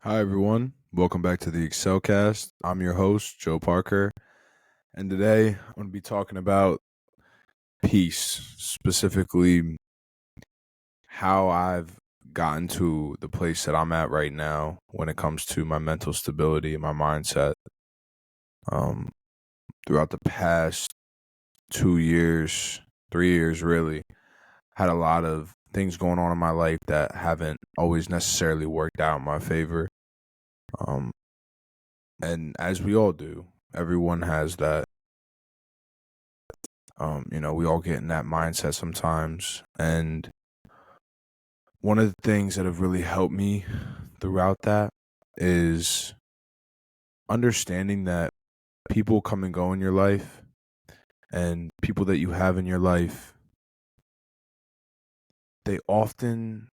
Hi, everyone. Welcome back to the Excelcast. I'm your host, Joe Parker, and today I'm going to be talking about peace, specifically how I've gotten to the place that I'm at right now when it comes to my mental stability and my mindset. Um, Throughout the past 2 years, 3 years, really, had a lot of things going on in my life that haven't always necessarily worked out in my favor. Um, and as we all do, everyone has that. We all get in that mindset sometimes. And one of the things that have really helped me throughout that is understanding that people come and go in your life, and people that you have in your life, they often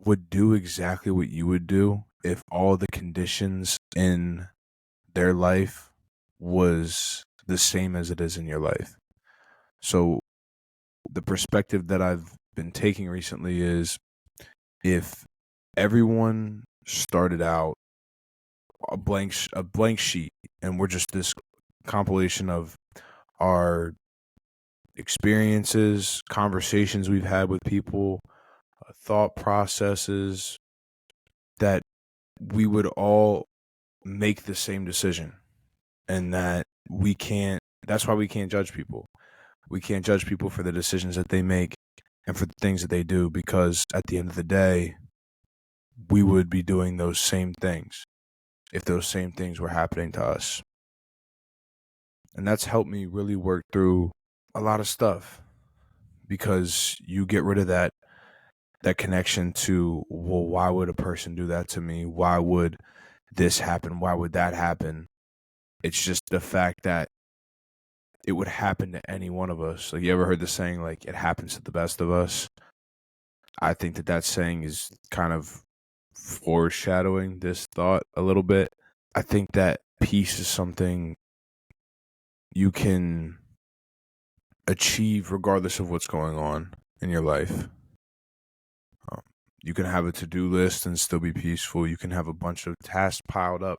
would do exactly what you would do if all the conditions in their life was the same as it is in your life. So the perspective that I've been taking recently is, if everyone started out a blank sheet, and we're just this compilation of our experiences, conversations we've had with people, thought processes, that we would all make the same decision, and that we can't that's why we can't judge people. We can't judge people for the decisions that they make and for the things that they do, because at the end of the day, we would be doing those same things if those same things were happening to us. And that's helped me really work through a lot of stuff, because you get rid of that connection to, well, why would a person do that to me? Why would this happen? Why would that happen? It's just the fact that it would happen to any one of us. Like, you ever heard the saying, like, it happens to the best of us? I think that saying is kind of foreshadowing this thought a little bit. I think that peace is something you can achieve regardless of what's going on in your life. You can have a to-do list and still be peaceful. You can have a bunch of tasks piled up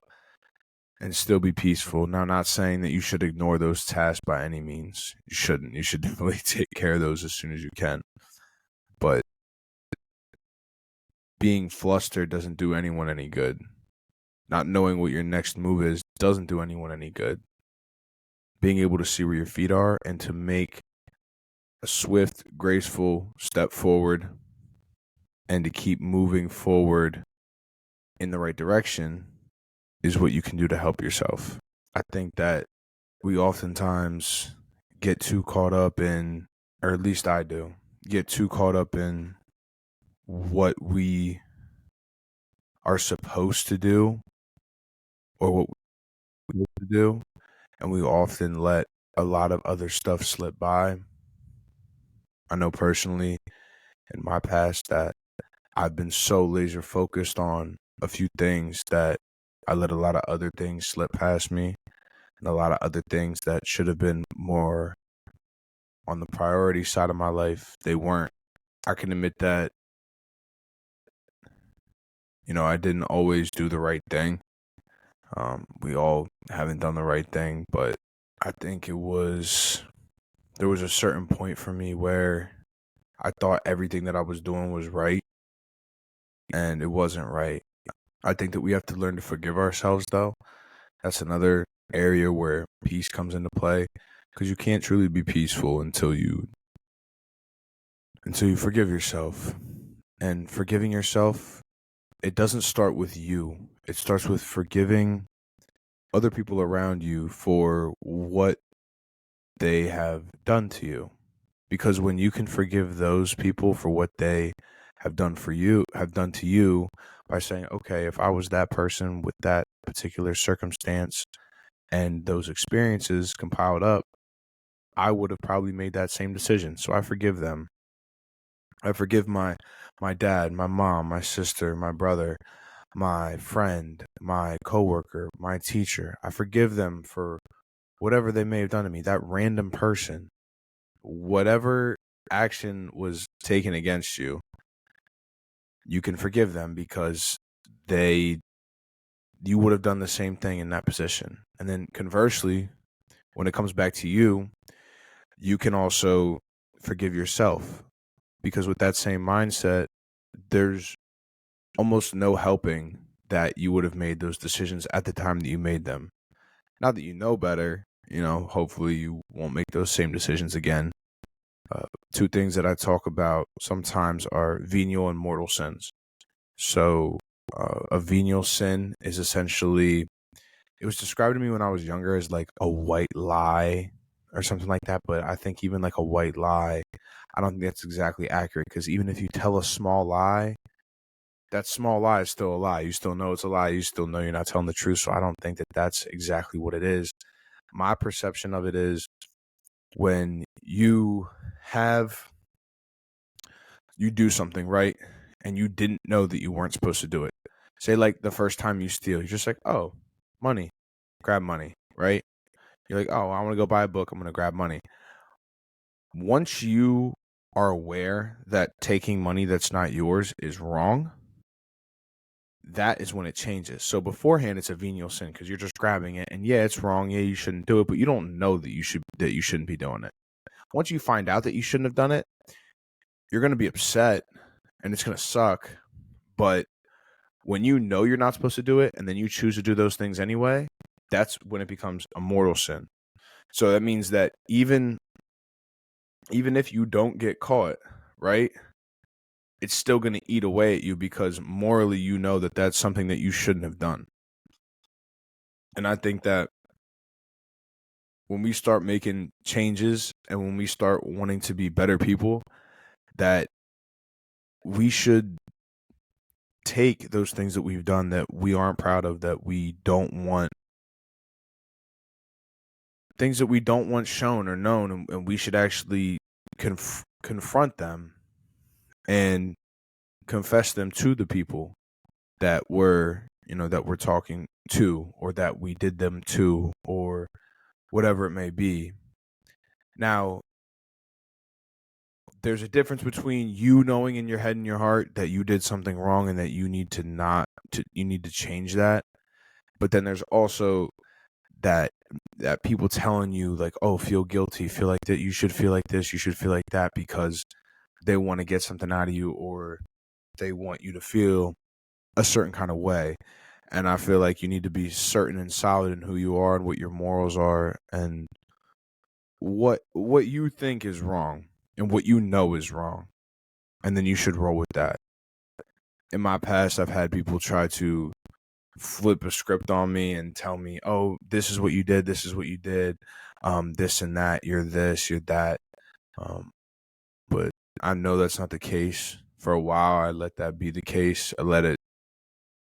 and still be peaceful. Now, not saying that you should ignore those tasks by any means. You shouldn't. You should definitely take care of those as soon as you can. But being flustered doesn't do anyone any good. Not knowing what your next move is doesn't do anyone any good. Being able to see where your feet are and to make a swift, graceful step forward, and to keep moving forward in the right direction, is what you can do to help yourself. I think that we oftentimes get too caught up in, or at least I do, get too caught up in what we are supposed to do or what we need to do, and we often let a lot of other stuff slip by. I know personally in my past that I've been so laser focused on a few things that I let a lot of other things slip past me, and a lot of other things that should have been more on the priority side of my life, they weren't. I can admit that, I didn't always do the right thing. We all haven't done the right thing, but I think there was a certain point for me where I thought everything that I was doing was right, and it wasn't right. I think that we have to learn to forgive ourselves, though. That's another area where peace comes into play, because you can't truly be peaceful until you forgive yourself. And forgiving yourself, it doesn't start with you. It starts with forgiving other people around you for what they have done to you. Because when you can forgive those people for what they have done to you, by saying, okay, if I was that person with that particular circumstance and those experiences compiled up, I would have probably made that same decision. So I forgive them. I forgive my dad, my mom, my sister, my brother, my friend, my coworker, my teacher. I forgive them for whatever they may have done to me. That random person, whatever action was taken against you, you can forgive them because they you would have done the same thing in that position. And then conversely, when it comes back to you, you can also forgive yourself, because with that same mindset, there's almost no helping that you would have made those decisions at the time that you made them. Now that you know better, hopefully you won't make those same decisions again. Two things that I talk about sometimes are venial and mortal sins. So a venial sin is essentially, it was described to me when I was younger as like a white lie or something like that. But I think even like a white lie, I don't think that's exactly accurate, because even if you tell a small lie, that small lie is still a lie. You still know it's a lie. You still know you're not telling the truth. So I don't think that that's exactly what it is. My perception of it is when you do something, right, and you didn't know that you weren't supposed to do it. Say like the first time you steal, you're just like, oh, money, grab money, right? You're like, oh, I want to go buy a book. I'm going to grab money. Once you are aware that taking money that's not yours is wrong, that is when it changes. So beforehand, it's a venial sin because you're just grabbing it, and yeah, it's wrong. Yeah, you shouldn't do it, but you don't know that you shouldn't be doing it. Once you find out that you shouldn't have done it, you're going to be upset, and it's going to suck. But when you know you're not supposed to do it, and then you choose to do those things anyway, that's when it becomes a mortal sin. So that means that even if you don't get caught, right, it's still going to eat away at you, because morally you know that that's something that you shouldn't have done. And I think that when we start making changes and when we start wanting to be better people, that we should take those things that we've done that we aren't proud of, that we don't want, things that we don't want shown or known, and we should actually confront them and confess them to the people that we're talking to, or that we did them to, or whatever it may be. Now, there's a difference between you knowing in your head and your heart that you did something wrong and that you need to change that. But then there's also that people telling you like, oh, feel guilty, feel like that, you should feel like this, you should feel like that, because they want to get something out of you, or they want you to feel a certain kind of way. And I feel like you need to be certain and solid in who you are and what your morals are, and what you think is wrong and what you know is wrong. And then you should roll with that. In my past, I've had people try to flip a script on me and tell me, oh, this is what you did, this is what you did, this and that, you're this, you're that. But I know that's not the case. For a while, I let that be the case. I let it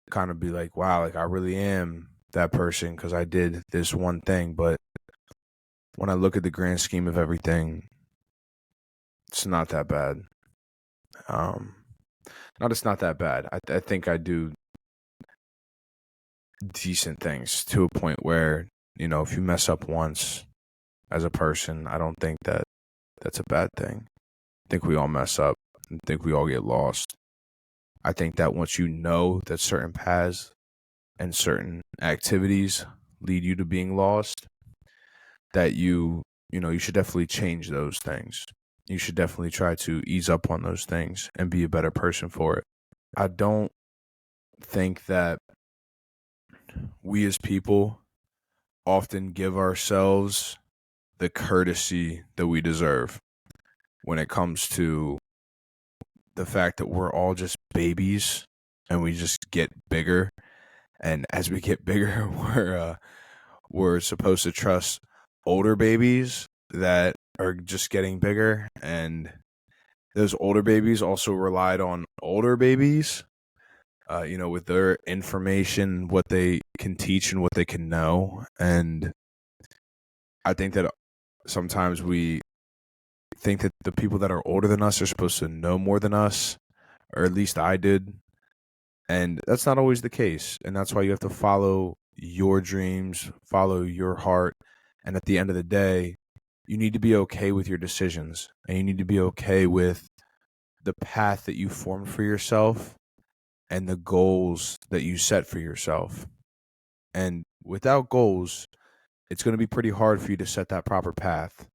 kind of be like, wow, like I really am that person because I did this one thing. But when I look at the grand scheme of everything, it's not that bad. It's not that bad. I think I do decent things to a point where, if you mess up once as a person, I don't think that that's a bad thing. I think we all mess up. I think we all get lost. I think that once you know that certain paths and certain activities lead you to being lost, that you should definitely change those things. You should definitely try to ease up on those things and be a better person for it. I don't think that we as people often give ourselves the courtesy that we deserve when it comes to the fact that we're all just babies and we just get bigger. And as we get bigger, we're supposed to trust older babies that are just getting bigger, and those older babies also relied on older babies, with their information, what they can teach and what they can know. And I think that sometimes we think that the people that are older than us are supposed to know more than us, or at least I did. And that's not always the case. And that's why you have to follow your dreams, follow your heart. And at the end of the day, you need to be okay with your decisions, and you need to be okay with the path that you formed for yourself and the goals that you set for yourself. And without goals, it's going to be pretty hard for you to set that proper path.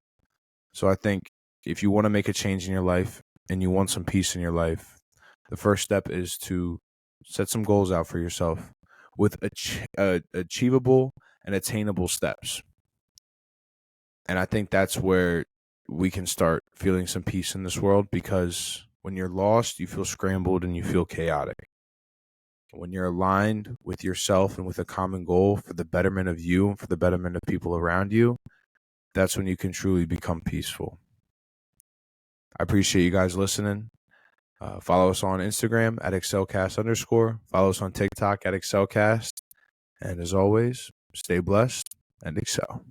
So I think if you want to make a change in your life and you want some peace in your life, the first step is to set some goals out for yourself with achievable and attainable steps. And I think that's where we can start feeling some peace in this world, because when you're lost, you feel scrambled and you feel chaotic. When you're aligned with yourself and with a common goal for the betterment of you and for the betterment of people around you, that's when you can truly become peaceful. I appreciate you guys listening. Follow us on Instagram at excelcast_. Follow us on TikTok at excelcast. And as always, stay blessed and excel.